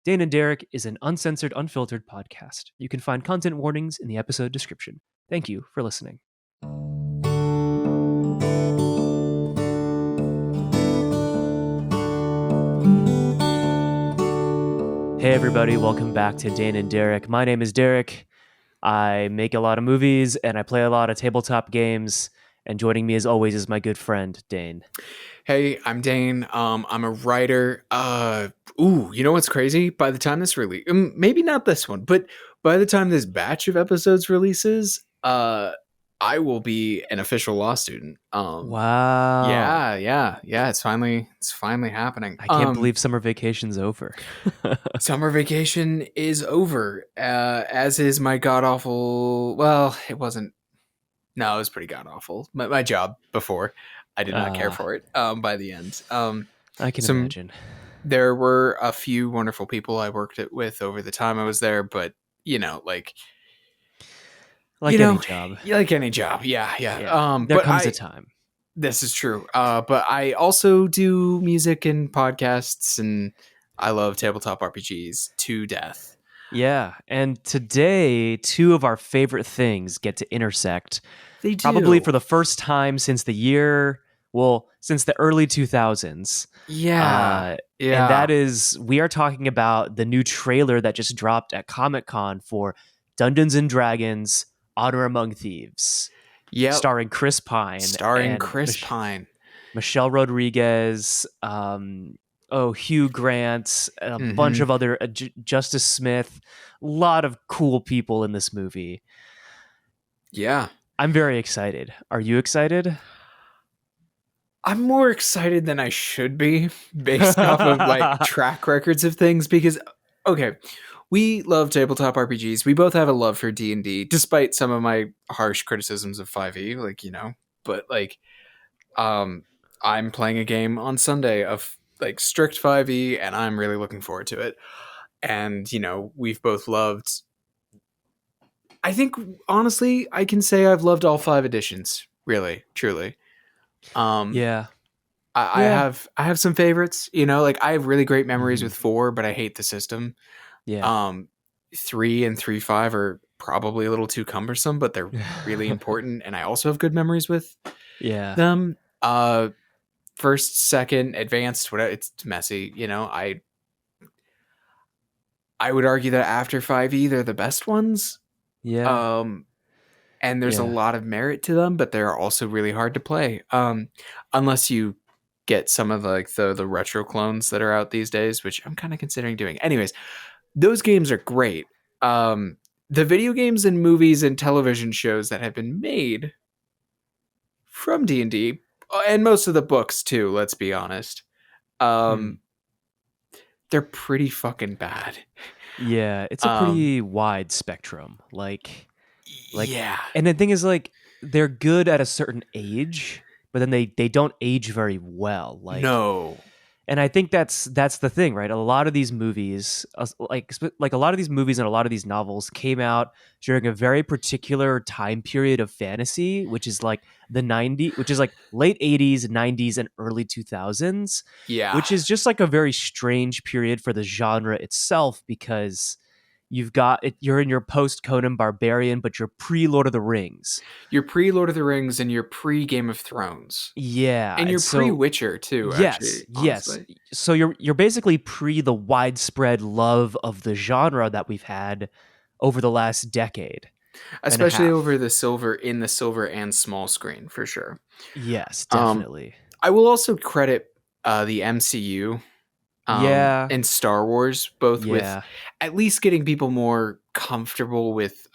Dane and Derek is an uncensored, unfiltered podcast. You can find content warnings in the episode description. Thank you for listening. Hey everybody, welcome back to Dane and Derek. My name is Derek. I make a lot of movies and I play a lot of tabletop games. And joining me as always is my good friend, Dane. Hey, I'm Dane. I'm a writer. You know what's crazy? By the time this release, maybe not this one, but by the time this batch of episodes releases, I will be an official law student. Wow. Yeah. It's finally happening. I can't believe summer vacation's over. Summer vacation is over. As is my god awful. Well, it wasn't. No, it was pretty god awful. My job before. I did not care for it by the end. I can imagine. There were a few wonderful people I worked with over the time I was there, but, like any job. Like any job, yeah. There comes a time. This is true. But I also do music and podcasts, and I love tabletop RPGs to death. Yeah, and today, two of our favorite things get to intersect. They do. Probably for the first time since the early 2000s. Yeah. And that is, we are talking about the new trailer that just dropped at Comic-Con for Dungeons & Dragons Honor Among Thieves. Yeah. Starring Chris Pine. Michelle Rodriguez, Hugh Grant, and a bunch of other, Justice Smith, a lot of cool people in this movie. Yeah. I'm very excited. Are you excited? I'm more excited than I should be based off of track records of things because, okay, we love tabletop RPGs. We both have a love for D&D, despite some of my harsh criticisms of 5e, but I'm playing a game on Sunday of strict 5e and I'm really looking forward to it. And, we've both loved, I think, honestly, I can say I've loved all 5 editions, really, truly. I have some favorites, I have really great memories with 4, but I hate the system. 3 and 3.5 are probably a little too cumbersome, but they're really important. And I also have good memories with them. First, second, advanced, whatever, it's messy. I would argue that after 5e, they're the best ones. Yeah. And there's a lot of merit to them, but they're also really hard to play. Unless you get some of the retro clones that are out these days, which I'm kind of considering doing. Anyways, those games are great. The video games and movies and television shows that have been made from D&D, and most of the books too, let's be honest, they're pretty fucking bad. Yeah, it's a pretty wide spectrum. Yeah. And the thing is, they're good at a certain age, but then they don't age very well. No. And I think that's the thing, right? A lot of these movies, a lot of these movies and a lot of these novels came out during a very particular time period of fantasy, which is the 90s, which is late 80s, 90s, and early 2000s. Yeah. Which is just a very strange period for the genre itself because you're in your post Conan Barbarian, but you're pre Lord of the Rings. You're pre Lord of the Rings and you're pre Game of Thrones. Yeah, and you're pre Witcher too. Yes, yes. So you're basically pre the widespread love of the genre that we've had over the last decade, especially over the silver and small screen for sure. Yes, definitely. I will also credit the MCU. And Star Wars, both with at least getting people more comfortable with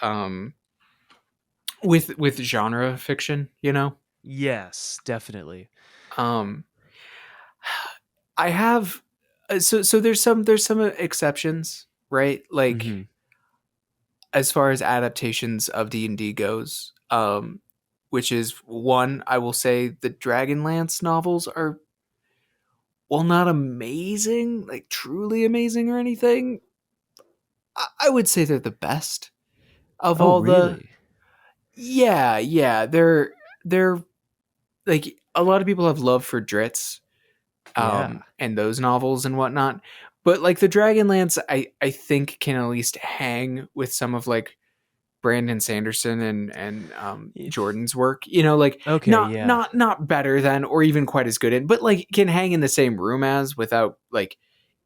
genre fiction, Yes, definitely. I have so there's some exceptions, right? As far as adaptations of D&D goes, which is one, I will say the Dragonlance novels are, well, not amazing, truly amazing or anything. I would say they're the best of all really? Yeah. They're a lot of people have love for Dritz, and those novels and whatnot. But like the Dragonlance, I think can at least hang with some of like Brandon Sanderson and Y- Jordan's work. You know, like Okay, yeah. not better than or even quite as good in, but like can hang in the same room as without like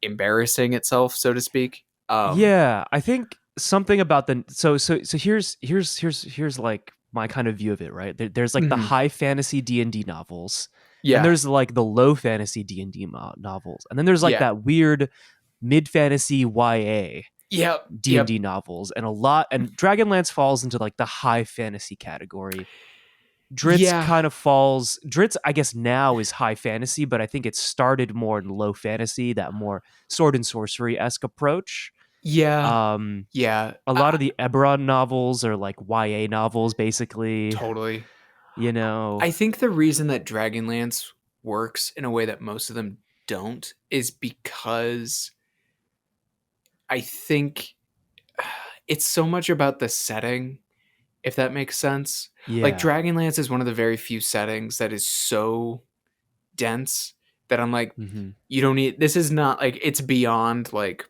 embarrassing itself, so to speak. Yeah, I think something about the so here's like my kind of view of it, right? There's like the Mhm. high fantasy D&D novels, and Yeah, there's like the low fantasy D&D novels. And then there's like yeah, that weird mid fantasy YA yep, yep, D&D novels, and a lot and Dragonlance falls into like the high fantasy category. yeah, Dritz I guess now is high fantasy, but I think it started more in low fantasy, that more sword and sorcery-esque approach. yeah, um yeah. a lot of the Eberron novels are like YA novels, basically. Totally. You know, I think the reason that Dragonlance works in a way that most of them don't is because I think it's so much about the setting, if that makes sense. Like yeah. Dragonlance is one of the very few settings that is so dense that I'm like, Hmm. you don't need this is not like it's beyond like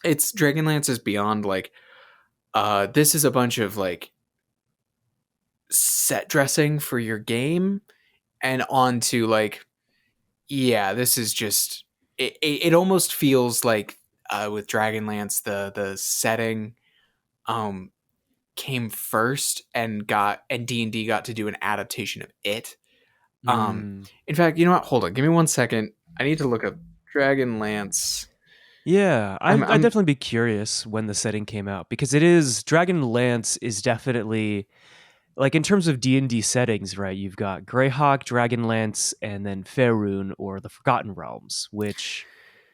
it's Dragonlance is beyond like this is a bunch of like set dressing for your game and on to like yeah, this is just it almost feels like with Dragonlance the setting um came first and got and D&D got to do an adaptation of it. Mm. In fact, you know what? Hold on. Give me 1 second. I need to look up Dragonlance. Yeah, I'd I'm definitely be curious when the setting came out, because it is Dragonlance is definitely like, in terms of D&D settings, right? You've got Greyhawk, Dragonlance, and then Faerun or the Forgotten Realms, which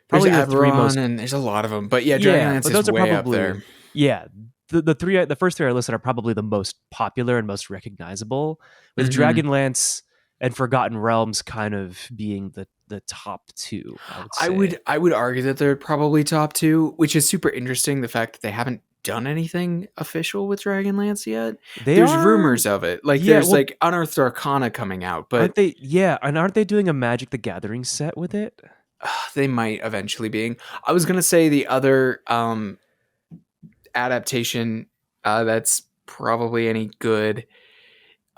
there's probably the three Eberron most. and there's a lot of them. But yeah, Yeah, Dragonlance but is those are way up probably, there. yeah, the first three I listed are probably the most popular and most recognizable, with Mhm. Dragonlance and Forgotten Realms kind of being the top two, I would say. I would argue that they're probably top 2, which is super interesting the fact that they haven't done anything official with Dragonlance yet. They There's are, rumors of it. Like yeah, there's well, like Unearthed Arcana coming out, but aren't they? Yeah, and aren't they doing a Magic the Gathering set with it? they might eventually being. I was going to say the other adaptation that's probably any good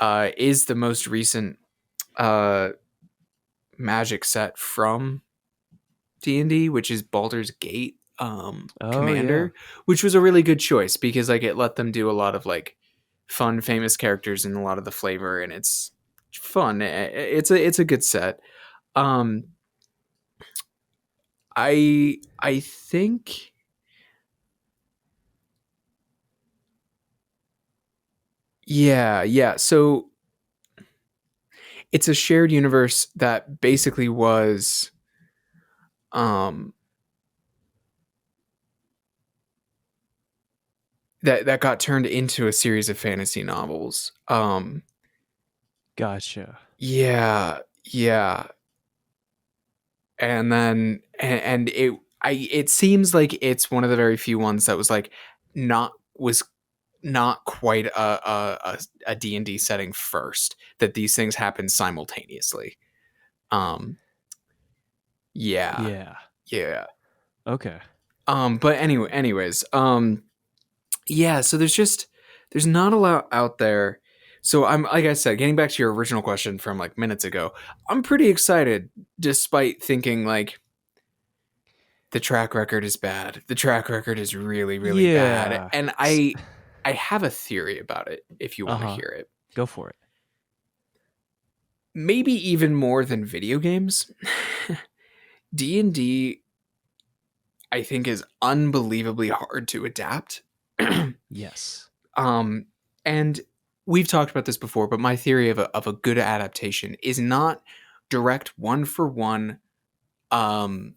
is the most recent uh, Magic set from D&D, which is Baldur's Gate Oh yeah, Commander, which was a really good choice because like it let them do a lot of like fun famous characters and a lot of the flavor and it's fun. It's a good set. Um I think yeah, yeah. So it's a shared universe that basically was um that got turned into a series of fantasy novels. gotcha. Yeah, yeah. And then and it seems like it's one of the very few ones that was like not was not quite a D&D setting first, that these things happen simultaneously. Um yeah. Yeah. Yeah. Okay. But anyways, yeah, so there's not a lot out there. So I'm like I said, getting back to your original question from like minutes ago, I'm pretty excited despite thinking like the track record is bad. The track record is really really bad. Yeah. And I have a theory about it if you Uh want to huh. hear it. Go for it. Maybe even more than video games. D&D I think is unbelievably hard to adapt. Yes. Um, and we've talked about this before, but my theory of a good adaptation is not direct one for one um,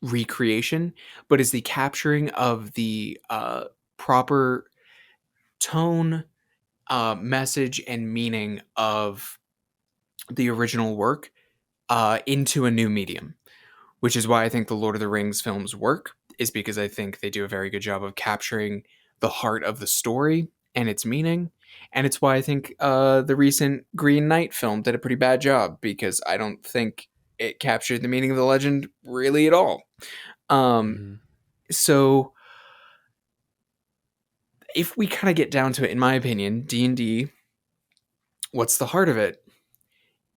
recreation, but is the capturing of the proper tone, message, and meaning of the original work into a new medium. Which is why I think the Lord of the Rings films work, is because I think they do a very good job of capturing the heart of the story and its meaning. And it's why I think the recent Green Knight film did a pretty bad job because I don't think it captured the meaning of the legend really at all. Um, Hmm. so if we kind of get down to it, in my opinion, D&D, what's the heart of it?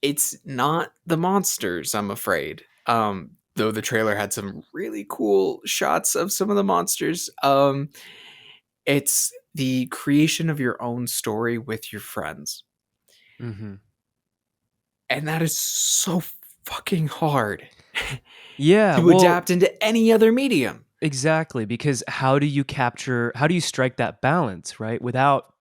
It's not the monsters, I'm afraid. Though the trailer had some really cool shots of some of the monsters. It's the creation of your own story with your friends. Hmm. And that is so fucking hard Yeah, to well, adapt into any other medium. exactly, because how do you strike that balance, right? Without,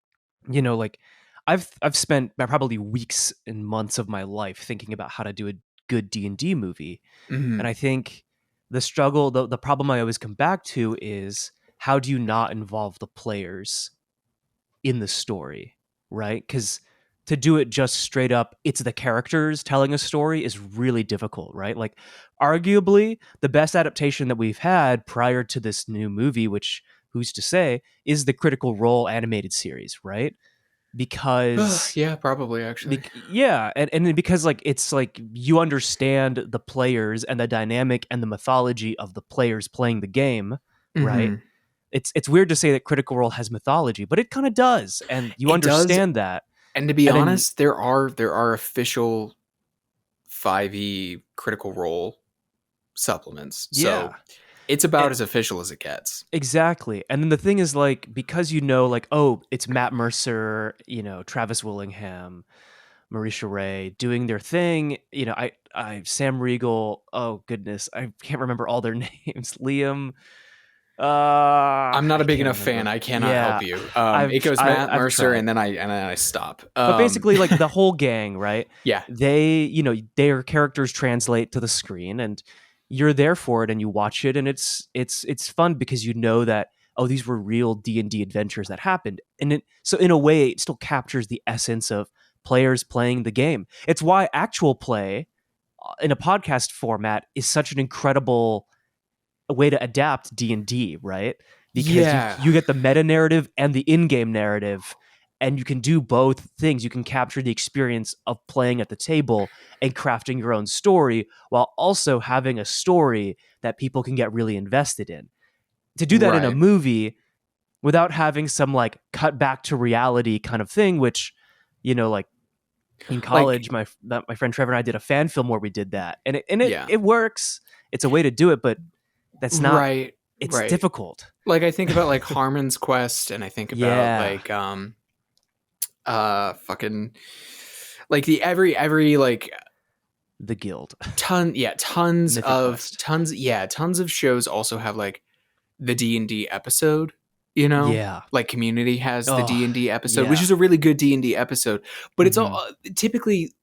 like I've spent probably weeks and months of my life thinking about how to do a good D&D movie. And Mhm. I think the problem I always come back to is how do you not involve the players in the story, right? Cuz to do it just straight up, it's the characters telling a story is really difficult, right? Like arguably the best adaptation that we've had prior to this new movie, which who's to say, is the Critical Role animated series, right? Because Yeah, probably actually. yeah, and because like it's like you understand the players and the dynamic and the mythology of the players playing the game, right? Mhm. It's weird to say that Critical Role has mythology, but it kind of does, and you It does, understand that. and to be And then honest, there are official 5e Critical Role supplements. yeah, So, it's about and as official as it gets. exactly. And then the thing is like because like oh, it's Matt Mercer, Travis Willingham, Marisha Ray doing their thing. I Sam Riegel. Oh goodness, I can't remember all their names. Liam. I'm not a I big can't enough fan. remember. I cannot Yeah, help you. It I've goes I, Matt I've Mercer, tried. and then I stop. But basically, like the whole gang, right? Yeah, Their characters translate to the screen, and you're there for it, and you watch it, and it's fun because you know that oh, these were real D&D adventures that happened, and so in a way, it still captures the essence of players playing the game. It's why actual play in a podcast format is such an incredible way to adapt D&D, right? Because you yeah, you get the meta narrative and the in-game narrative, and you can do both things. You can capture the experience of playing at the table and crafting your own story while also having a story that people can get really invested in. To do that in a right. movie without having some like cut back to reality kind of thing, which like in Like, college, my friend Trevor and I did a fan film where we did that, and yeah, it works. It's a way to do it, but that's not. right, It's right. difficult. Like I think about like Harmon's Quest, and I think about Yeah, like fucking like the every like the guild, Mythic Quest. tons of shows also have like the D&D episode, you know? Yeah. Like Community has the Oh, D&D episode, which yeah. is a really good D&D episode, but it's all Hmm. typically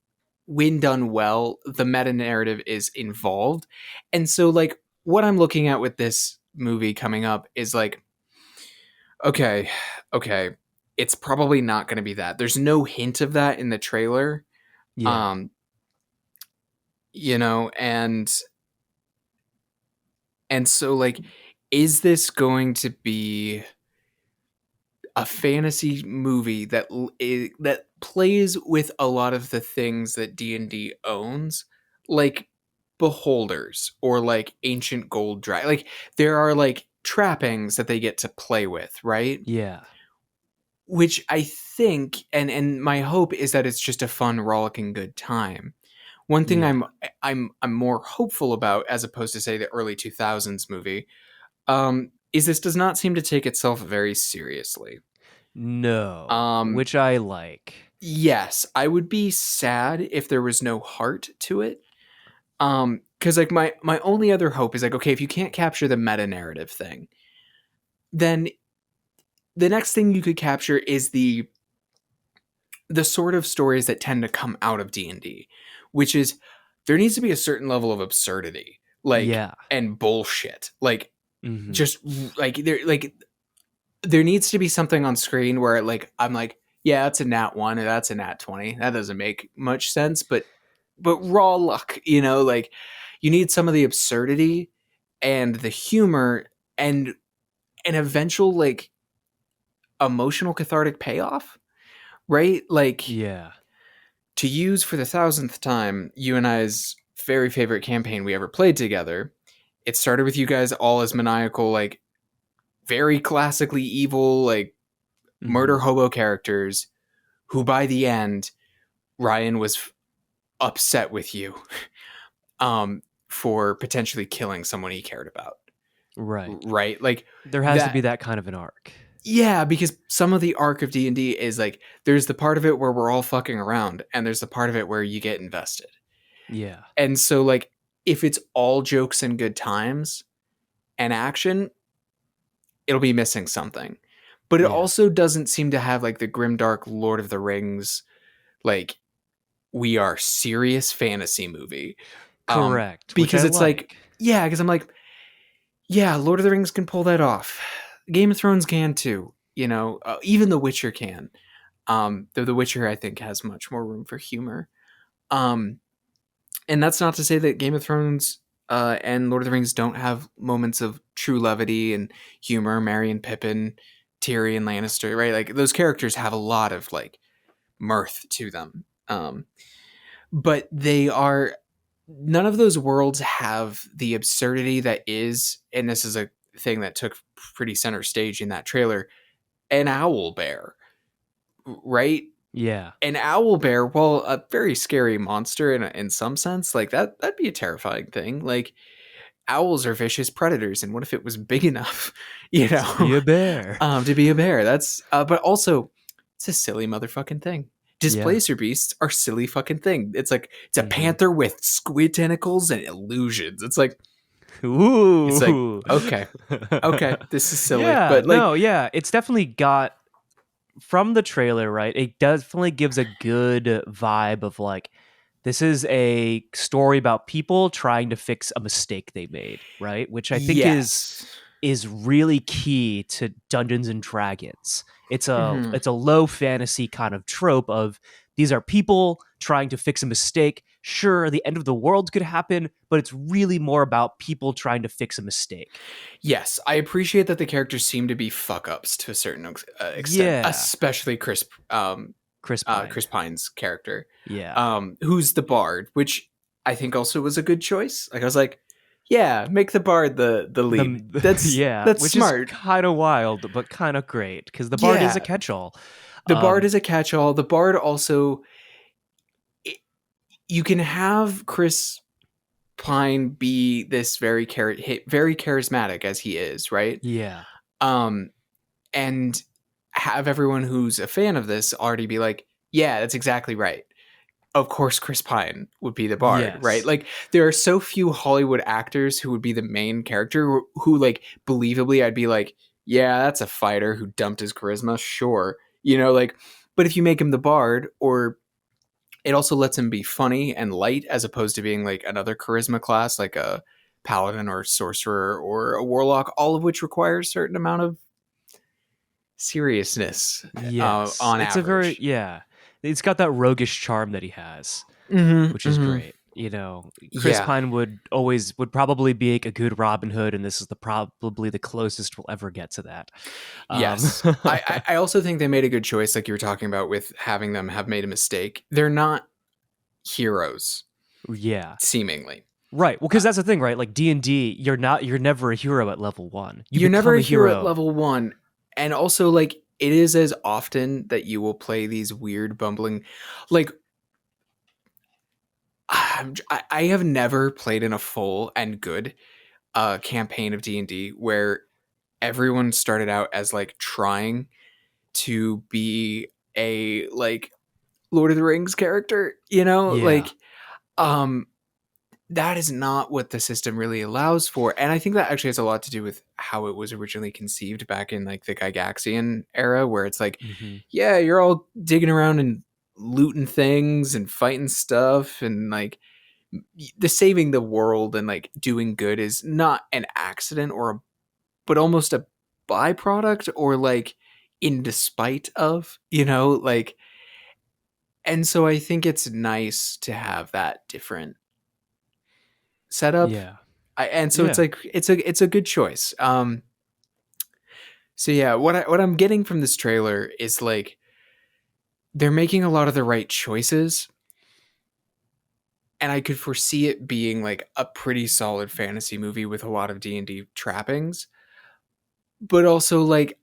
when done well, the meta narrative is involved. And so like what I'm looking at with this movie coming up is like okay, okay, it's probably not going to be that. There's no hint of that in the trailer. Yeah. Um, and so like is this going to be a fantasy movie that plays with a lot of the things that D&D owns, like beholders or like ancient gold dragon. Like there are like trappings that they get to play with, right? Yeah. Which I think and my hope is that it's just a fun rollicking good time. One thing Yeah. I'm more hopeful about as opposed to say the early 2000s movie is this does not seem to take itself very seriously. No, Um, which I like. yes, I would be sad if there was no heart to it. Because like my only other hope is like, okay, if you can't capture the meta narrative thing, then the next thing you could capture is the sort of stories that tend to come out of D&D, which is there needs to be a certain level of absurdity, like Yeah. and bullshit, like Hmm. just like there needs to be something on screen where like I'm like, yeah, that's a nat 1 and that's a nat 20. That doesn't make much sense, but raw luck, like you need some of the absurdity and the humor and an eventual like emotional cathartic payoff, right? Like Yeah. to use for the thousandth time, you and I's very favorite campaign we ever played together, it started with you guys all as maniacal, like very classically evil, like murder Hmm. hobo characters who by the end Ryan was upset with you for potentially killing someone he cared about. Right. Right? Like There has to be that. that kind of an arc. Yeah, because some of the arc of D&D is like there's the part of it where we're all fucking around and there's the part of it where you get invested. Yeah. And so like if it's all jokes and good times and action, it'll be missing something. But it Yeah. also doesn't seem to have like the grimdark Lord of the Rings, like we are serious fantasy movie. Um Correct, which I because it's like, like. yeah, because I'm like, yeah, Lord of the Rings can pull that off. Game of Thrones can too. Even The Witcher can. Though The Witcher, I think, has much more room for humor. Um, and that's not to say that Game of Thrones and Lord of the Rings don't have moments of true levity and humor. Merry and Pippin, Tyrion Lannister, right? Like those characters have a lot of like mirth to them. But they are none of those worlds have the absurdity that is, and this is a thing that took pretty center stage in that trailer, an owl bear, right? Yeah. An owl bear, while a very scary monster in some sense, like that'd be a terrifying thing. Like owls are vicious predators, and what if it was big enough, To be a bear. to be a bear? That's but also it's a silly motherfucking thing. Yeah. Displacer beasts are silly fucking thing. It's like it's a Hmm. panther with squid tentacles and illusions. It's like Ooh. okay, this is silly, Yeah, but like no, yeah. It's definitely got from the trailer, right? It definitely gives a good vibe of like this is a story about people trying to fix a mistake they made, right? Which I think yes. is really key to Dungeons and Dragons. Hmm. It's a low fantasy kind of trope of these are people trying to fix a mistake. Sure, the end of the world could happen, but it's really more about people trying to fix a mistake. Yes, I appreciate that the characters seem to be fuck ups to a certain extent, Yeah, especially Chris Pine. Chris Pine's character, Yeah. who's the bard, which I think also was a good choice. Like I was like, yeah, make the bard the lead. That's Yeah, that's which is smart. kind of wild, but kind of great because the bard is a Yeah, catch-all. the bard Um, is a catch all. The bard also, it, you can have Chris Pine be this very charismatic as he is, right? yeah. Um, and have everyone who's a fan of this already be like, yeah, that's exactly right. Of course, Chris Pine would be the bard, right? Yes. Like, there are so few Hollywood actors who would be the main character who like, believably, I'd be like, yeah, that's a fighter who dumped his charisma, sure. Like, but if you make him the bard, or it also lets him be funny and light as opposed to being like another charisma class, like a paladin or sorcerer or a warlock, all of which require a certain amount of seriousness Yes. on It's a very average. yeah. It's got that roguish charm that he has, Mm-hmm, which is mm-hmm. great. Chris Yeah. Pine would probably be a good Robin Hood, and this is probably the closest we'll ever get to that. Um, Yes. I also think they made a good choice, like you were talking about, with having them have made a mistake. They're not heroes, yeah. seemingly. Right. Well, Uh, because that's the thing, right? Like D&D, you're never a hero at level 1. You you're never become a a hero at hero. level one. And also, like, it is as often that you will play these weird, bumbling. Like, I have never played in a full and good campaign of D&D where everyone started out as, like, trying to be a, like, Lord of the Rings character, Yeah. like um that is not what the system really allows for. And I think that actually has a lot to do with how it was originally conceived back in like the Gygaxian era, where it's like, Hmm. yeah, you're all digging around and looting things and fighting stuff, and like the saving the world and like doing good is not an accident but almost a byproduct, or like in despite of, like. And so I think it's nice to have that different setup. Yeah. And so it's Yeah. like it's a good choice. So yeah, what I'm getting from this trailer is like they're making a lot of the right choices, and I could foresee it being like a pretty solid fantasy movie with a lot of D&D trappings, but also like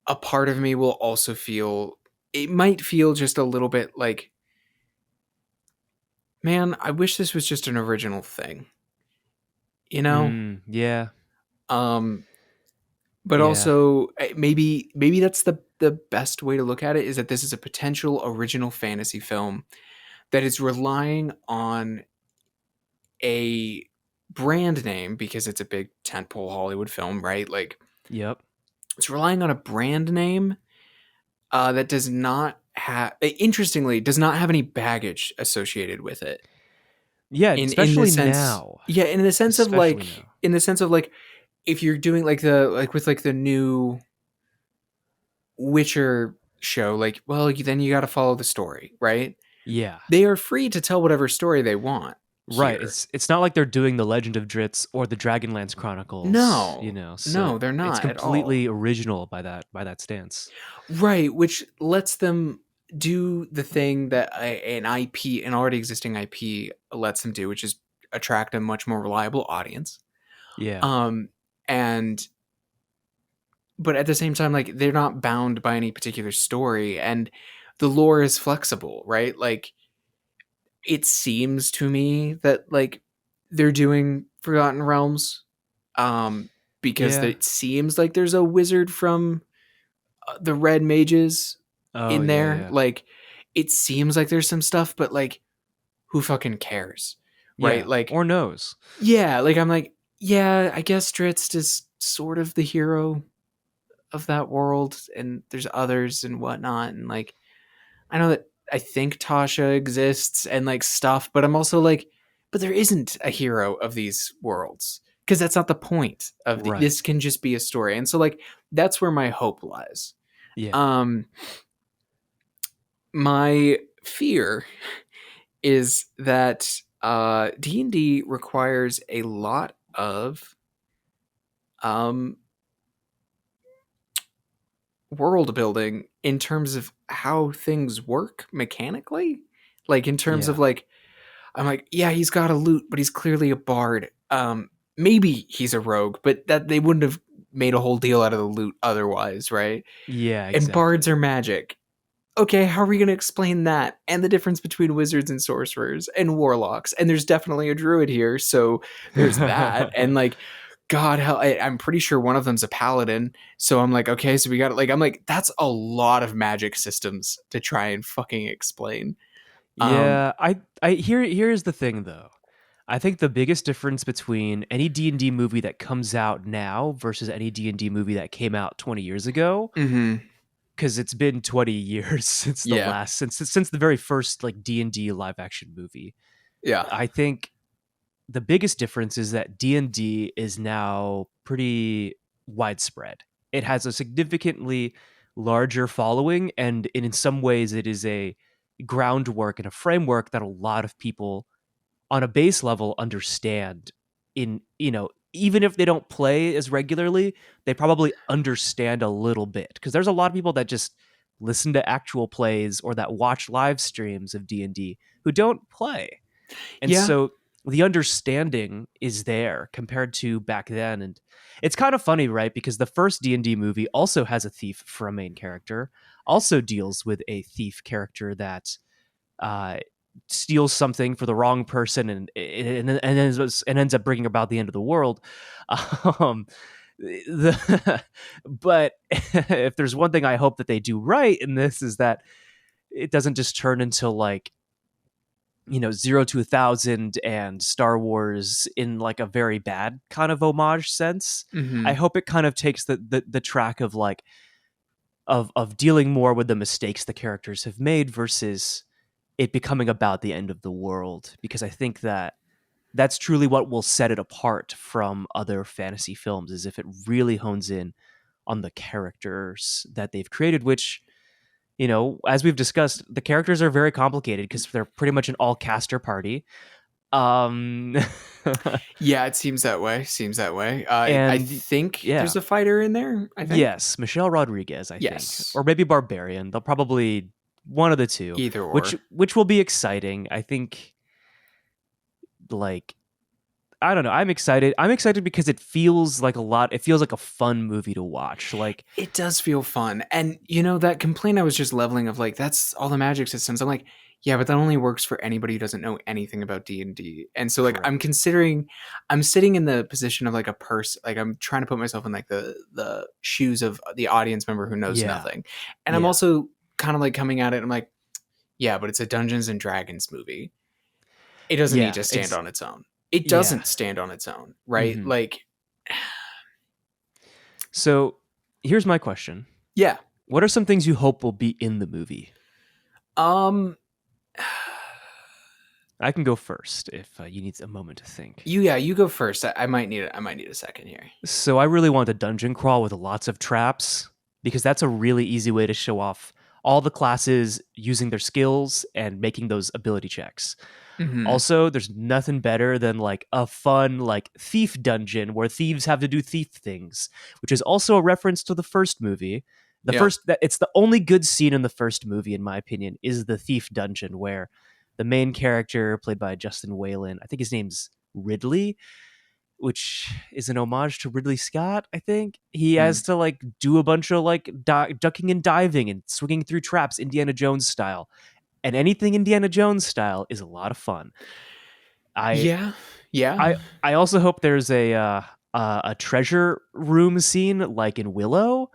a part of me will also feel, it might feel just a little bit like, man, I wish this was just an original thing, you know? Yeah. Um but Yeah. also maybe that's the best way to look at it, is that this is a potential original fantasy film that is relying on a brand name because it's a big tentpole Hollywood film, right? Like Yep. it's relying on a brand name that does not have, interestingly, does not have any baggage associated with it. Yeah, In the especially sense, now. yeah, Especially now. in the sense of like, if you're doing like the like with like the new Witcher show, like, well, then you got to follow the story, right? Yeah. They are free to tell whatever story they want Right. here. It's not like they're doing the Legend of Dritz or the Dragonlance Chronicles, No, so no, they're it's not at all. completely original by that stance. Right, which lets them do the thing that an already existing IP lets them do, which is attract a much more reliable audience. Yeah. Um, and but at the same time, like they're not bound by any particular story, and the lore is flexible, right? Like it seems to me that like they're doing Forgotten Realms, um, because Yeah. it seems like there's a wizard from the Red Mages Oh, in yeah, there. yeah. Like it seems like there's some stuff, but like who fucking cares, right? Yeah. Like Or knows. yeah, like I'm like yeah, I guess Dritz is sort of the hero of that world, and there's others and whatnot, and like I know that I think Tasha exists and like stuff, but I'm also like, but there isn't a hero of these worlds because that's not the point of Right. this. Can just be a story, and so like that's where my hope lies. Yeah. Um, my fear is that D&D requires a lot of um world building in terms of how things work mechanically, like in terms of Yeah. like I'm like, yeah, he's got a loot, but he's clearly a bard. Maybe he's a rogue, but that they wouldn't have made a whole deal out of the loot otherwise, right? Yeah, And bards exactly. are magic. Okay, how are we going to explain that? And the difference between wizards and sorcerers and warlocks. And there's definitely a druid here, so there's that. And like, God, hell, I'm pretty sure one of them's a paladin. So I'm like, okay, so we got like, I'm like, that's a lot of magic systems to try and fucking explain. Um, Yeah, I here's the thing though. I think the biggest difference between any D&D movie that comes out now versus any D&D movie that came out 20 years ago, mhm, cuz it's been 20 years yeah, since the very first like D&D live action movie. yeah, I think the biggest difference is that D&D is now pretty widespread. It has a significantly larger following, and in some ways it is a groundwork and a framework that a lot of people on a base level understand. In even if they don't play as regularly, they probably understand a little bit, because there's a lot of people that just listen to actual plays or that watch live streams of D&D who don't play, and yeah. so the understanding is there compared to back then. And it's kind of funny, right? Because the first D&D movie also has a thief for a main character, also deals with a thief character that uh, steals something for the wrong person, and ends up bringing about the end of the world. Um, but if there's one thing I hope that they do right in this, is that it doesn't just turn into like, 0 to 1,000 and Star Wars in like a very bad kind of homage sense. I Mhm. hope it kind of takes the track of like of dealing more with the mistakes the characters have made versus it becoming about the end of the world, because I think that that's truly what will set it apart from other fantasy films, is if it really hones in on the characters that they've created, which, as we've discussed, the characters are very complicated because they're pretty much an all caster party. Um, Yeah, it seems that way. Seems that way. I and think yeah, there's a fighter in there. I think. yes, Michelle Rodriguez, I think, Yes. or maybe Barbarian. They'll probably one of the two, Either which or. which will be exciting. I think like I don't know. I'm excited. I'm excited because it feels like a lot. It feels like a fun movie to watch. Like It does feel fun. And that complaint I was just leveling of like that's all the magic systems. I'm like, yeah, but that only works for anybody who doesn't know anything about D&D. And so like correct. I'm sitting in the position of like a person, like I'm trying to put myself in like the shoes of the audience member who knows Yeah. nothing. And I'm Yeah. also kind of like coming at it, I'm like, yeah, but it's a Dungeons and Dragons movie. It doesn't need Yeah. to stand on its own. It Yeah. doesn't stand on its own, right? hmm Like, So here's my question: yeah. what are some things you hope will be in the movie? Um I can go first if you need a moment to think. you go first. I might need I might need a second here. So I really want a dungeon crawl with lots of traps because that's a really easy way to show off all the classes using their skills and making those ability checks. Hmm. Also, there's nothing better than like a fun like thief dungeon where thieves have to do thief things, which is also a reference to the first movie. The Yeah. first that it's the only good scene in the first movie, in my opinion, is the thief dungeon where the main character, played by Justin Whalen, I think his name's Ridley, which is an homage to Ridley Scott. I think he has Mm. to like do a bunch of like ducking and diving and swinging through traps, Indiana Jones style. And anything Indiana Jones style is a lot of fun. I Yeah. Yeah. I I also hope there's a treasure room scene like in Willow,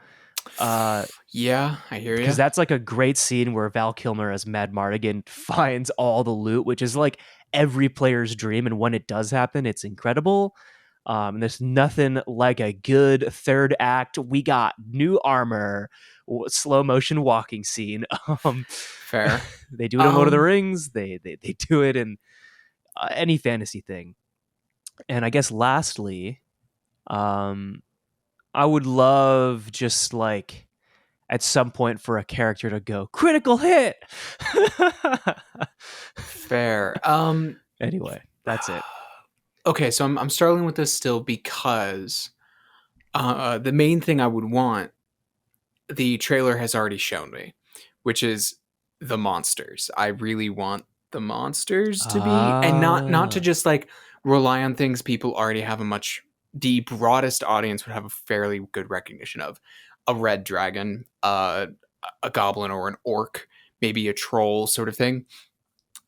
uh, Yeah. I hear because you. that's like a great scene where Val Kilmer as Mad Mardigan finds all the loot, which is like every player's dream, and when it does happen, it's incredible. And there's nothing like a good third act. We got new armor, slow motion walking scene. Um, Fair. they do it in Lord of the Um. Rings. They do it in any fantasy thing. And I guess lastly, um, I would love just like at some point for a character to go critical hit. Fair. Anyway, that's it. Okay. So I'm struggling with this still because the main thing I would want the trailer has already shown me, which is the monsters. I really want the monsters to be, and not to Ah, just like rely on things people already have a much the broadest audience would have a fairly good recognition of. A red dragon, a goblin or an orc, maybe a troll sort of thing.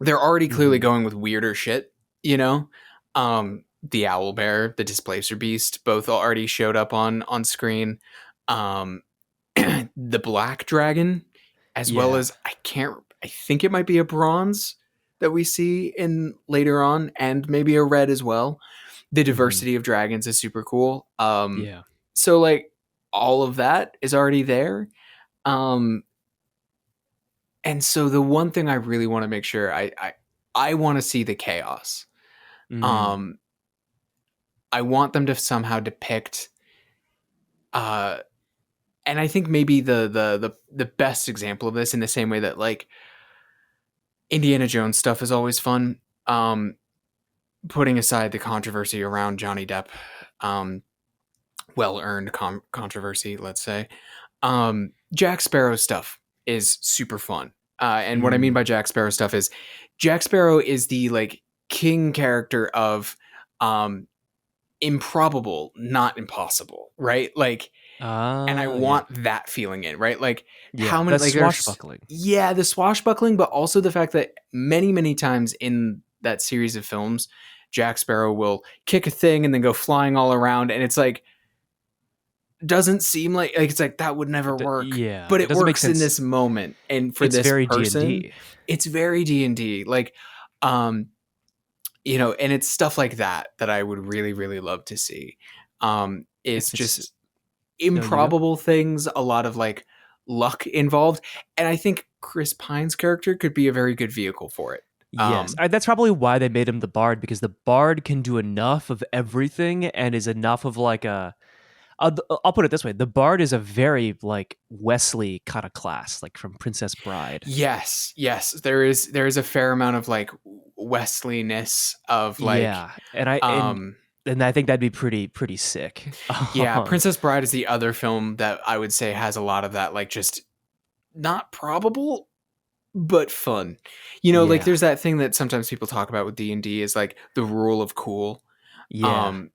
They're already clearly mhm. going with weirder shit, you know? The owl bear, the displacer beast, both already showed up on screen. Um, the black dragon, as well Yeah. as I think it might be a bronze that we see in later on, and maybe a red as well. The Mhm. diversity of dragons is super cool. Yeah. So like all of that is already there. Um, and so the one thing I really want to make sure I want to see the chaos. Mhm. Um, I want them to somehow depict uh and I think maybe the best example of this in the same way that like Indiana Jones stuff is always fun. Putting aside the controversy around Johnny Depp, um, well earned controversy, let's say. Jack Sparrow stuff is super fun. And what I mean by Mm. Jack Sparrow stuff is Jack Sparrow is the like king character of um, improbable, not impossible, right? Like, and I Ah, yeah. want that feeling in, right? Like, how Yeah, many, that's like, there's, swashbuckling. yeah, the swashbuckling, but also the fact that many, many times in that series of films, Jack Sparrow will kick a thing and then go flying all around. And it's like, doesn't seem like it's like that would never work, Yeah, but it it doesn't make works in sense. this moment. And for It's this very person, D&D. it's very D&D. Like, um, and it's stuff like that that I would really, really love to see. Is If it's just no, you go. improbable things, a lot of like luck involved, and I think Chris Pine's character could be a very good vehicle for it. Yes, Um, that's probably why they made him the bard because the bard can do enough of everything and is enough of like a. I'll put it this way: the bard is a very like Wesley kind of class, like from Princess Bride. yes, yes, there is a fair amount of like Wesley-ness of like, Yeah, and I and um, and I think that'd be pretty sick. yeah, Um, Princess Bride is the other film that I would say has a lot of that, like just not probable, but fun. Like Yeah. there's that thing that sometimes people talk about with D&D is like the rule of cool. Yeah. Um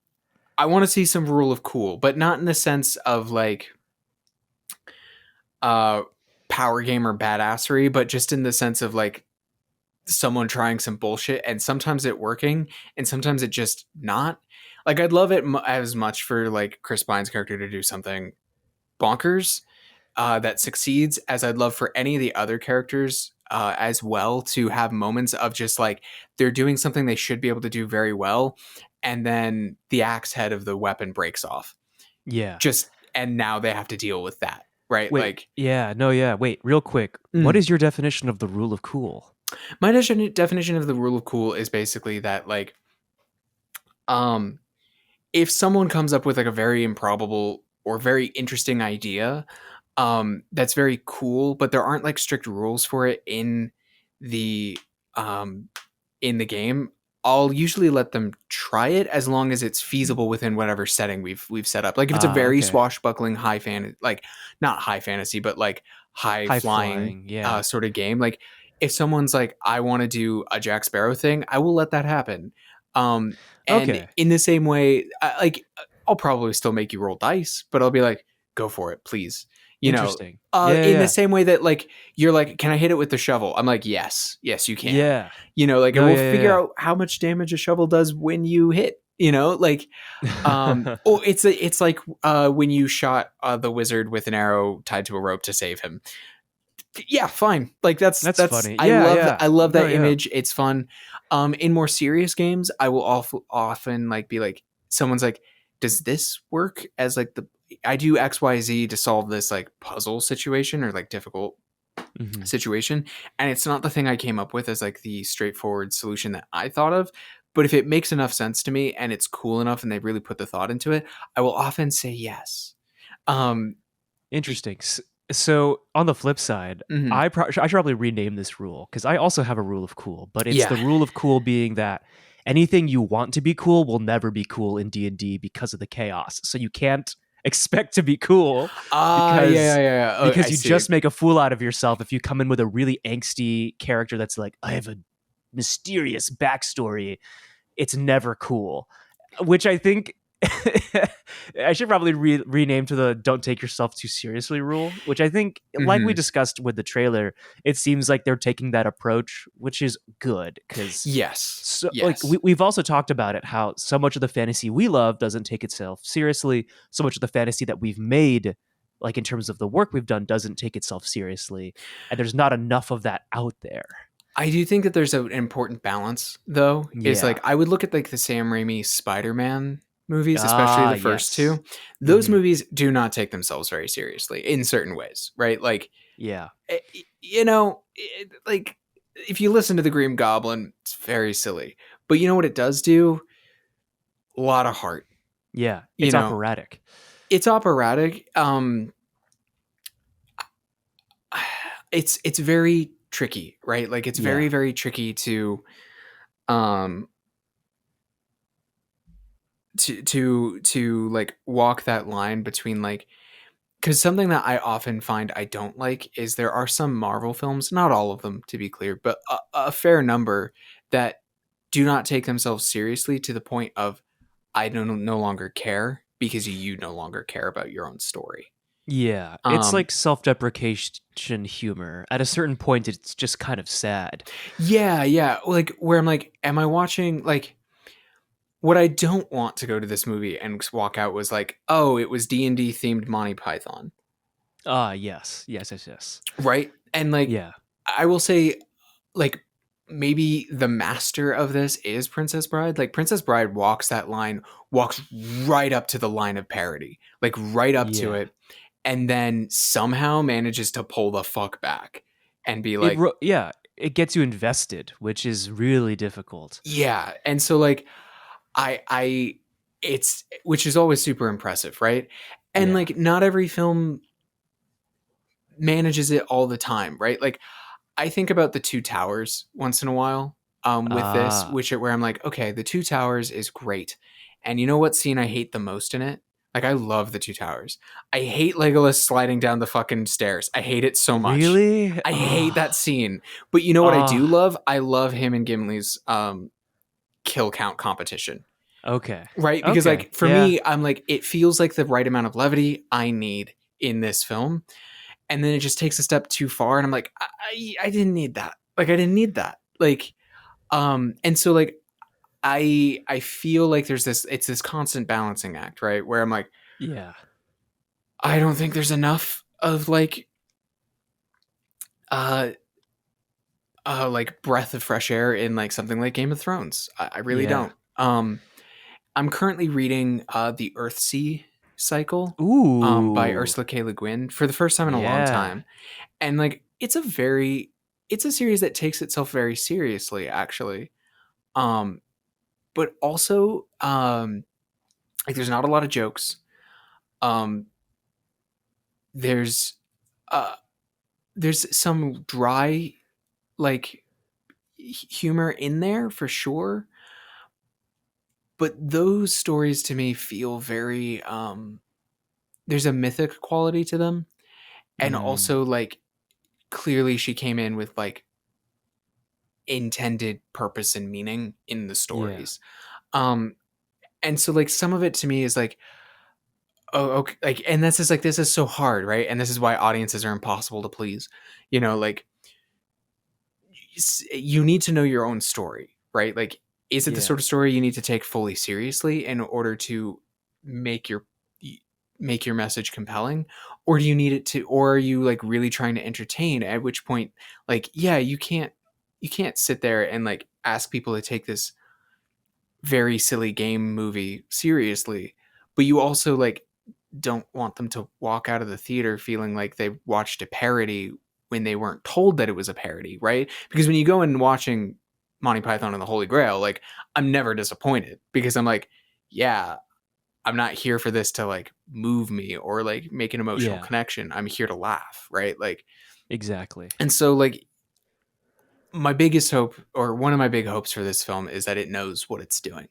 I want to see some rule of cool, but not in the sense of like uh power gamer badassery, but just in the sense of like someone trying some bullshit and sometimes it working and sometimes it just not. Like I'd love it as much for like Chris Pine's character to do something bonkers that succeeds as I'd love for any of the other characters as well to have moments of just like they're doing something they should be able to do very well, and then the axe head of the weapon breaks off. Yeah. Just and now they have to deal with that, right? Wait. Like, Yeah. No. Yeah. Wait. Real quick. What mm. is your definition of the rule of cool? My definition of the rule of cool is basically that like, um, if someone comes up with like a very improbable or very interesting idea, that's very cool, but there aren't like strict rules for it the um in the game, I'll usually let them try it as long as it's feasible within whatever setting we've set up. Like if it's a Ah. very Okay. swashbuckling like not high fantasy, but like high High flying flying. Yeah. sort of game. Like if someone's like, I want to do a Jack Sparrow thing, I will let that happen. Um, and Okay. in the same way, I'll probably still make you roll dice, but I'll be like, go for it, please. You know, Interesting. Yeah. in the Yeah. same way that like you're like, can I hit it with the shovel? I'm like, yes, you can. Yeah. Like, and No. we'll Yeah. figure Yeah. out how much damage a shovel does when you hit. Like, Yeah. oh, it's like when you shot the wizard with an arrow tied to a rope to save him. Yeah, fine. Like That's funny. I Yeah. love Yeah. I love No. that Yeah. image. It's fun. In more serious games, I will often like be like, someone's like, does this work as like the I do XYZ to solve this like puzzle situation or like difficult Hmm. situation, and it's not the thing I came up with as like the straightforward solution that I thought of, but if it makes enough sense to me and it's cool enough and they really put the thought into it, I will often say yes. um Interesting. So on the flip side, mhm. I should probably rename this rule because I also have a rule of cool, but it's Yeah. the rule of cool being that anything you want to be cool will never be cool in D&D because of the chaos. So you can't expect to be cool Yeah, because oh, I you see. just make a fool out of yourself if you come in with a really angsty character that's like, I have a mysterious backstory. It's never cool, which I think I should probably rename to the "Don't take yourself too seriously" rule. Which I think, like we Hmm. discussed with the trailer, it seems like they're taking that approach, which is good because. Yes, So, like yes. we've also talked about it, how so much of the fantasy we love doesn't take itself seriously. So much of the fantasy that we've made, like in terms of the work we've done, doesn't take itself seriously, and there's not enough of that out there. I do think that there's an important balance, though. Is Yeah. like I would look at like the Sam Raimi Spider-Man movies, especially Ah, the first yes. two. Those Hmm. movies do not take themselves very seriously in certain ways, right? Like, Yeah. like if you listen to the Green Goblin, it's very silly. But you know what it does do? A lot of heart. Yeah. You It's know, operatic. it's operatic. It's very tricky, right? Like it's Yeah. very tricky um to like walk that line between like, because something that I often find I don't like is there are some Marvel films, not all of them to be clear, but a fair number that do not take themselves seriously to the point of I no longer care because you no longer care about your own story. Yeah. It's Um, like self-deprecation humor. At a certain point, it's just kind of sad. yeah, like where I'm like, am I watching like what I don't want to go to this movie and walk out was like, oh, it was D&D themed Monty Python, Ah, yes. Yes, yes, yes. right? And like Yeah. I will say like maybe the master of this is Princess Bride. Like Princess Bride walks that line, walks right up to the line of parody, like right up to Yeah. it, and then somehow manages to pull the fuck back and be like, Yeah, it gets you invested, which is really difficult. yeah. And so like I it's which is always super impressive, right? And Yeah. like not every film manages it all the time, right? Like I think about the Two Towers once in a while with this, Ah. which where I'm like, okay, the Two Towers is great. And you know what scene I hate the most in it? Like, I love the Two Towers. I hate Legolas sliding down the fucking stairs. I hate it so much. Really? I hate that Oh, scene. But you know what I do oh, love? I love him and Gimli's kill count competition. okay. Right? Because Okay. like for Yeah. me, I'm like, it feels like the right amount of levity I need in this film. And then it just takes a step too far, and I'm like, I didn't need that. Like, I didn't need that. Like, and so like I feel like there's this, it's this constant balancing act, right? Where I'm like, Yeah. I don't think there's enough of uh like breath of fresh air in like something like Game of Thrones. I really Yeah. don't. I'm currently reading the Earthsea cycle by Ooh. Ursula K. Le Guin for the first time in a long Yeah. time. And like it's a series that takes itself very seriously, actually. Um but also like there's not a lot of jokes. Um there's uh there's some dry like humor in there for sure, but those stories to me feel very there's a mythic quality to them, and Mm. also like clearly she came in with like intended purpose and meaning in the Yeah. stories. um and so like some of it to me is like, oh okay, like, and this is like, this is so hard, right? And this is why audiences are impossible to please, you know, like you need to know your own story, right? Like, is it the Yeah. sort of story you need to take fully seriously in order to make your make your message compelling, or do you need it to, or are you like really trying to entertain, at which point like, yeah, you can't sit there and like ask people to take this very silly game movie seriously, but you also like don't want them to walk out of the theater feeling like they watched a parody when they weren't told that it was a parody, right? Because when you go in watching Monty Python and the Holy Grail, like, I'm never disappointed because I'm like, yeah, I'm not here for this to like move me or like make an emotional Yeah. connection. I'm here to laugh, right? Like, Exactly. and so like my biggest hope, or one of my big hopes for this film, is that it knows what it's doing.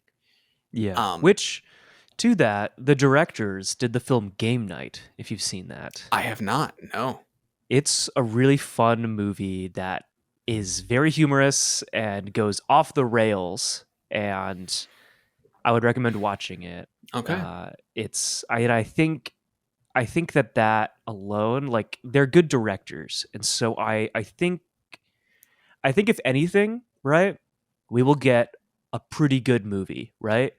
Yeah. Um, Which, to that, the directors did the film Game Night, if you've seen that. I have not, no. It's a really fun movie that is very humorous and goes off the rails, and I would recommend watching it. Okay. I think that that alone, like, they're good directors, and so I think if anything, right, we will get a pretty good movie, right?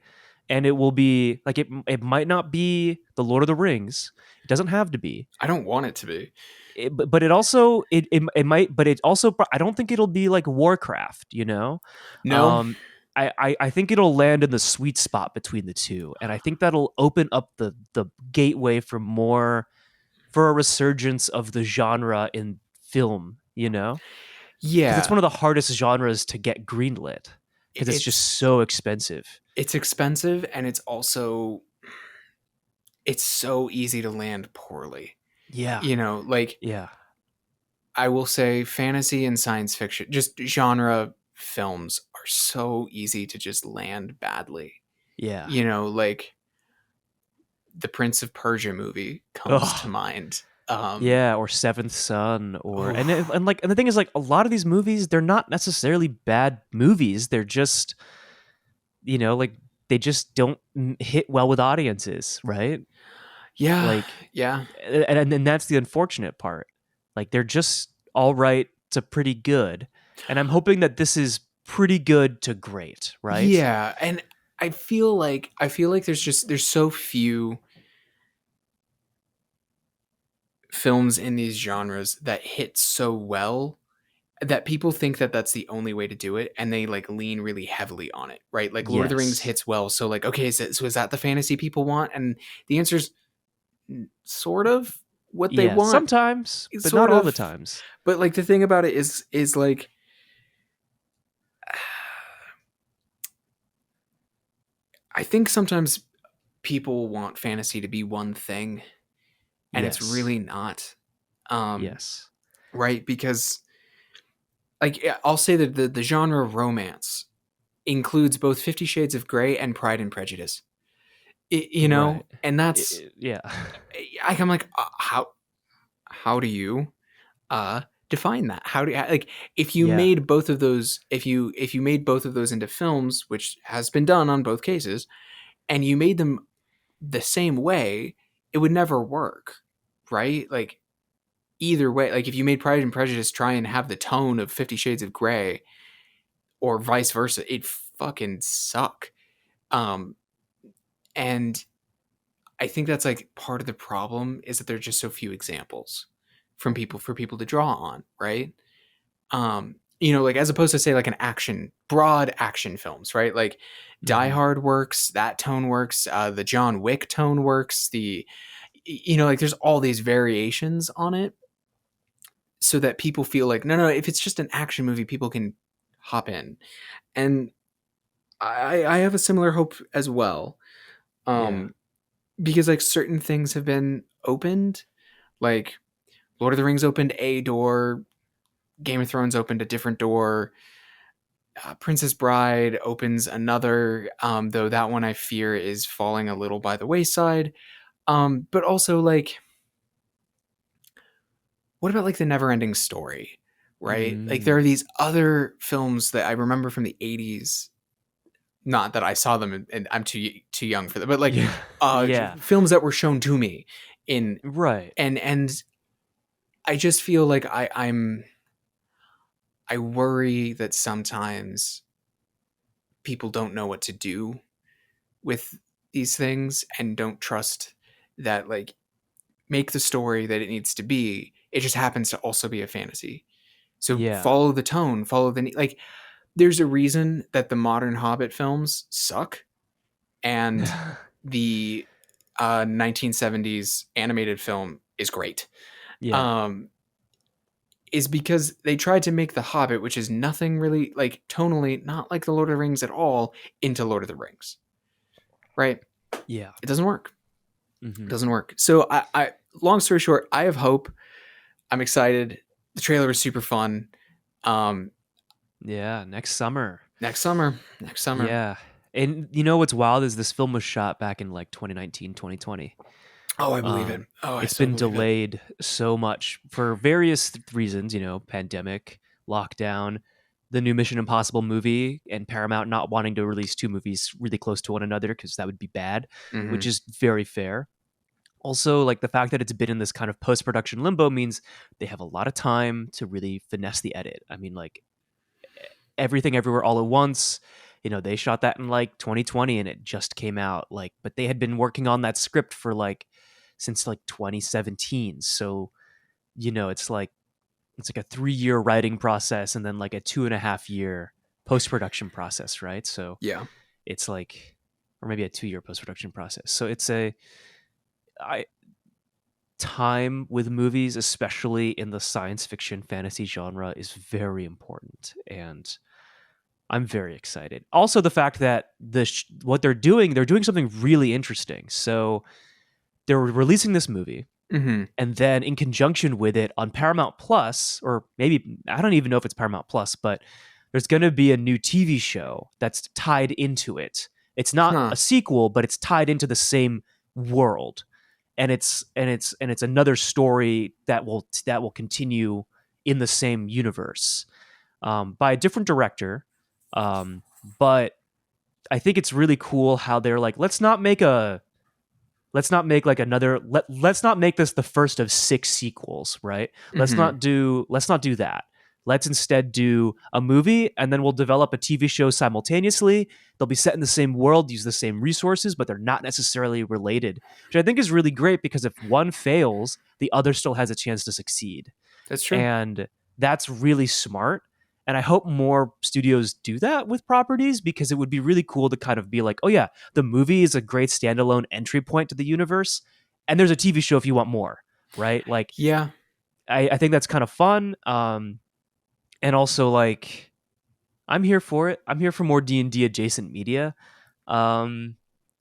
And it will be like it might not be the Lord of the Rings. It doesn't have to be. I don't want it to be. But it also it might, but it also, I don't think it'll be like Warcraft, you know? No. Um I think it'll land in the sweet spot between the two. And I think that'll open up the gateway for more, for a resurgence of the genre in film, you know? Because it's Yeah, one of the hardest genres to get greenlit because it's just it's so expensive. expensive, and it's also, it's so easy to land poorly. Yeah. You know, like, Yeah. I will say fantasy and science fiction, just genre films, are so easy to just land badly. Yeah. You know, like the Prince of Persia movie comes to Oh, mind. yeah, or Seventh Son, or Oh, and the thing is, like, a lot of these movies, they're not necessarily bad movies. They're just, like, they just don't hit well with audiences, right? yeah, Like, yeah, and that's the unfortunate part. Like, they're just all right to pretty good, and I'm hoping that this is pretty good to great, right? yeah. And I feel like there's so few films in these genres that hit so well that people think that that's the only way to do it, and they like lean really heavily on it, right? Like Lord of the Rings Yes. hits well, so like, okay, so is that the fantasy people want? And the answer is sort of what they Yeah, want, sometimes, but not sort all the of. times. But like the thing about it is like, I think sometimes people want fantasy to be one thing, and it's Yes. really not. um Yes. right, because like, yeah, I'll say that the genre romance includes both 50 Shades of Grey and Pride and Prejudice. You know, Right. and that's Yeah. I'm like, how do you uh define that? How do you, like, if you Yeah. made both of those, if you made both of those into films, which has been done on both cases, and you made them the same way, it would never work, right? Like, either way, like if you made Pride and Prejudice try and have the tone of 50 Shades of Grey or vice versa, it fucking suck. Um and I think that's like part of the problem, is that there's just so few examples from people for people to draw on, right? You know, like as opposed to say like an action, broad action films, right? Like Die Hmm. Hard works, that tone works, the John Wick tone works, you know, like there's all these variations on it, so that people feel like, no, if it's just an action movie, people can hop in. And I have a similar hope as well. Yeah. Um, because like certain things have been opened, like Lord of the Rings opened a door, Game of Thrones opened a different door, Princess Bride opens another, though that one I fear is falling a little by the wayside. But also like, what about like the Never Ending Story, right? Like there are Mm. these other films that I remember from the 80s. Not that I saw them, and I'm too young for them, but like Yeah. Yeah. films that were shown to me in, Right. and I just feel like I worry that sometimes people don't know what to do with these things and don't trust that, like, make the story that it needs to be. It just happens to also be a fantasy. So Yeah. follow the tone, follow the, like, there's a reason that the modern Hobbit films suck, and the 1970s animated film is great. Yeah. Um, is because they tried to make The Hobbit, which is nothing really, like, tonally not like The Lord of the Rings at all, into Lord of the Rings, right? Yeah. It doesn't work. It Hmm. doesn't work. So long story short, I have hope. I'm excited. The trailer was super fun. Um, Yeah. Next summer. next summer, next summer. Yeah. And you know what's wild is this film was shot back in like 2019, 2020. Oh, I believe it. Oh, I It's so been believe it. delayed so much for various reasons, pandemic, lockdown, the new Mission Impossible movie, and Paramount not wanting to release two movies really close to one another because that would be bad, which Hmm. is very fair. Also, like the fact that it's been in this kind of post production limbo means they have a lot of time to really finesse the edit. I mean, like everything everywhere all at once. They shot that in like 2020 and it just came out but they had been working on that script for like since like 2017. So, it's like a 3-year writing process and then like a 2.5 year post production process, right? So Yeah. it's like, or maybe a 2-year post production process. So it's a I time with movies, especially in the science fiction fantasy genre, is very important. And I'm very excited. Also, the fact that what they're doing something really interesting. So they're releasing this movie, Hmm. and then in conjunction with it on Paramount Plus, or maybe I don't even know if it's Paramount Plus, but there's going to be a new TV show that's tied into it. It's not Huh. a sequel, but it's tied into the same world, and it's another story that will continue in the same universe by a different director. But I think it's really cool how they're like, let's not make like another let's not make this the first of 6 sequels, right? Hmm. Let's not do that. Let's instead do a movie and then we'll develop a TV show simultaneously. They'll be set in the same world, use the same resources, but they're not necessarily related, which I think is really great because if one fails, the other still has a chance to succeed. That's true. And that's really smart. And I hope more studios do that with properties because it would be really cool to kind of be like, oh, yeah, the movie is a great standalone entry point to the universe. And there's a TV show if you want more, right? Like, Yeah. I think that's kind of fun. And also, like, I'm here for it. I'm here for more D&D adjacent media. Um,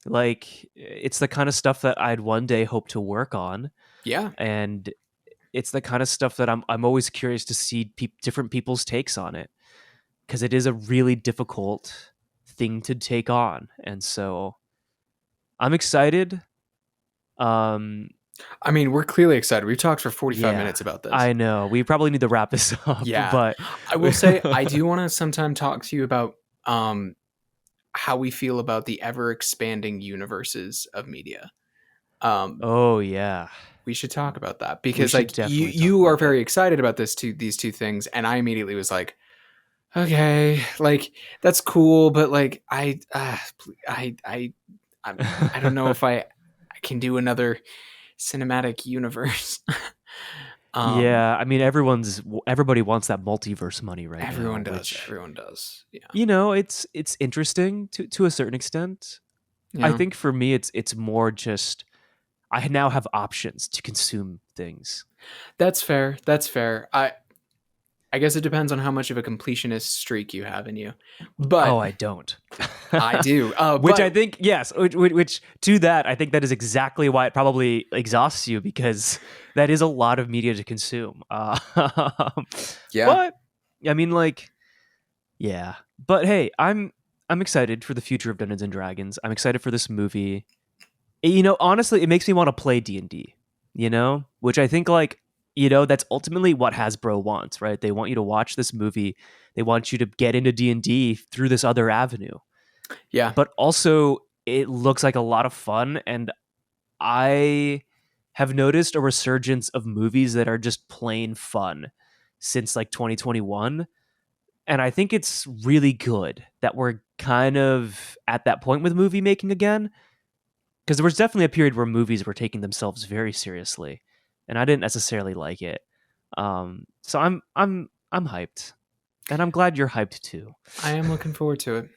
like, it's the kind of stuff that I'd one day hope to work on. Yeah. And it's the kind of stuff that I'm always curious to see different people's takes on it because it is a really difficult thing to take on, and so I'm excited. Um, I mean, we're clearly excited. We've talked for 45 yeah, minutes about this. I know. We probably need to wrap this up, Yeah. but I will say, I do want to sometime talk to you about um, how we feel about the ever expanding universes of media. Um, oh yeah, we should talk about that we because should like you definitely talk you are about that. very excited about these two things, and I immediately was like, okay, like that's cool, but like I'm, I don't know if I can do another cinematic universe. um, Yeah, I mean everybody wants that multiverse money right everyone now, does. which Everyone does. Yeah. it's interesting to a certain extent. I Yeah. think for me it's more just I now have options to consume things. That's fair. That's fair. I guess it depends on how much of a completionist streak you have in you, but Oh, I don't. I do. Which I But think, yes, which to that, I think that is exactly why it probably exhausts you because that is a lot of media to consume. yeah, But I mean, like, yeah. But hey, I'm excited for the future of Dungeons and Dragons. I'm excited for this movie. Honestly, it makes me want to play D&D, which I think like, that's ultimately what Hasbro wants, right? They want you to watch this movie. They want you to get into D&D through this other avenue. yeah, But also it looks like a lot of fun and I have noticed a resurgence of movies that are just plain fun since like 2021. And I think it's really good that we're kind of at that point with movie making again because there was definitely a period where movies were taking themselves very seriously, and I didn't necessarily like it. So I'm hyped, and I'm glad you're hyped too. I am looking forward to it.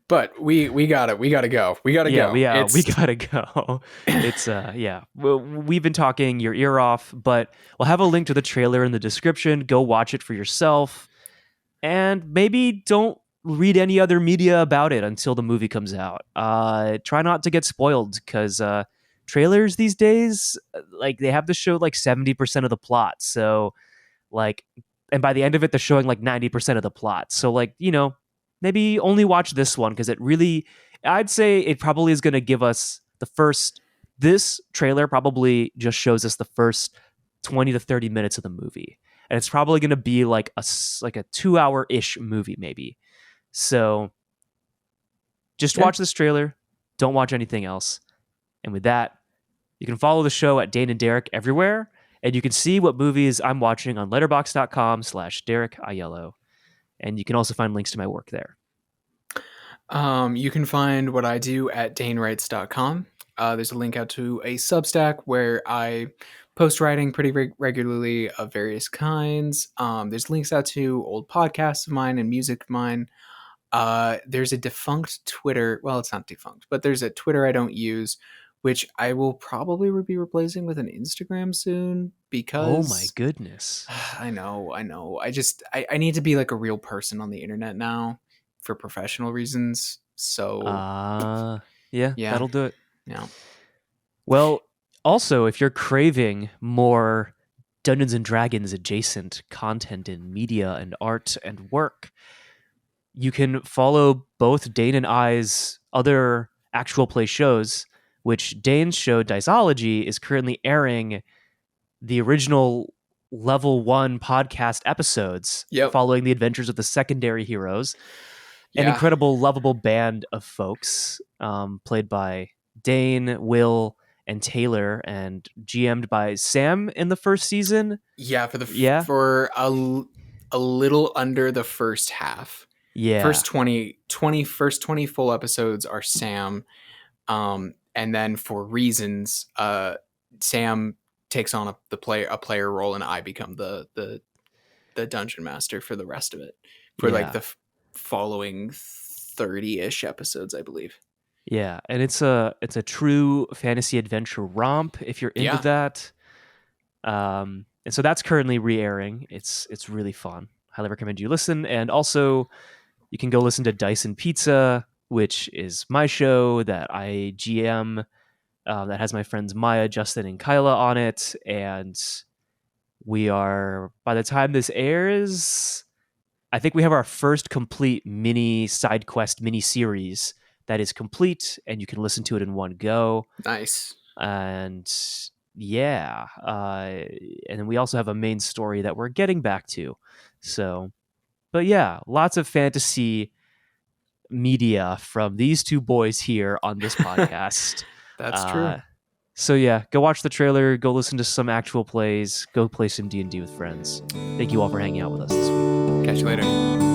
But we got it. We got to go. We got to Yeah, go. we It's gotta go. It's yeah. Well, we've been talking your ear off, but we'll have a link to the trailer in the description. Go watch it for yourself, and maybe don't read any other media about it until the movie comes out. Try not to get spoiled because trailers these days, like they have to show like 70% of the plot. So like, and by the end of it, they're showing like 90% of the plot. So like, maybe only watch this one because it really, I'd say it probably is going to give us the first. This trailer probably just shows us the first 20 to 30 minutes of the movie and it's probably going to be like a 2 hour ish movie maybe. So just yeah. watch this trailer. Don't watch anything else. And with that, you can follow the show at Dane and Derek everywhere, and you can see what movies I'm watching on letterbox.com/Benig-Aiello. And you can also find links to my work there. You can find what I do at danewrites.com. There's a link out to a Substack where I post writing pretty regularly of various kinds. There's links out to old podcasts of mine and music of mine. There's a defunct Twitter. Well, it's not defunct, but there's a Twitter I don't use, which I will probably be replacing with an Instagram soon Oh my because goodness. I know. I need to be like a real person on the internet now for professional reasons. So Yeah, yeah, that'll do it. yeah, Well, also, if you're craving more Dungeons and Dragons adjacent content in media and art and work, you can follow both Dane and I's other actual play shows, which Dane's show Diceology is currently airing the original level 1 podcast episodes yep, following the adventures of the secondary heroes, an yeah, incredible lovable band of folks played by Dane, Will, and Taylor, and GM'd by Sam in the first season. yeah. Yeah, For a little under the first half, yeah, first 20 full episodes are Sam. And then for reasons, Sam takes on a player role, and I become the dungeon master for the rest of it for like yeah, the following 30-ish episodes, I believe. yeah. And it's a true fantasy adventure romp if you're into Yeah, that. And so that's currently re-airing. It's really fun. Highly recommend you listen. And also, you can go listen to Dyson Pizza, which is my show that I GM. That has my friends Maya, Justin, and Kyla on it. And we are, by the time this airs, I think we have our first complete mini side quest mini series that is complete, and you can listen to it in one go. Nice. And yeah, and then we also have a main story that we're getting back to. So, but yeah, lots of fantasy media from these two boys here on this podcast. That's true. Uh, so yeah, go watch the trailer, go listen to some actual plays, go play some D&D with friends. Thank you all for hanging out with us this week. Catch you later.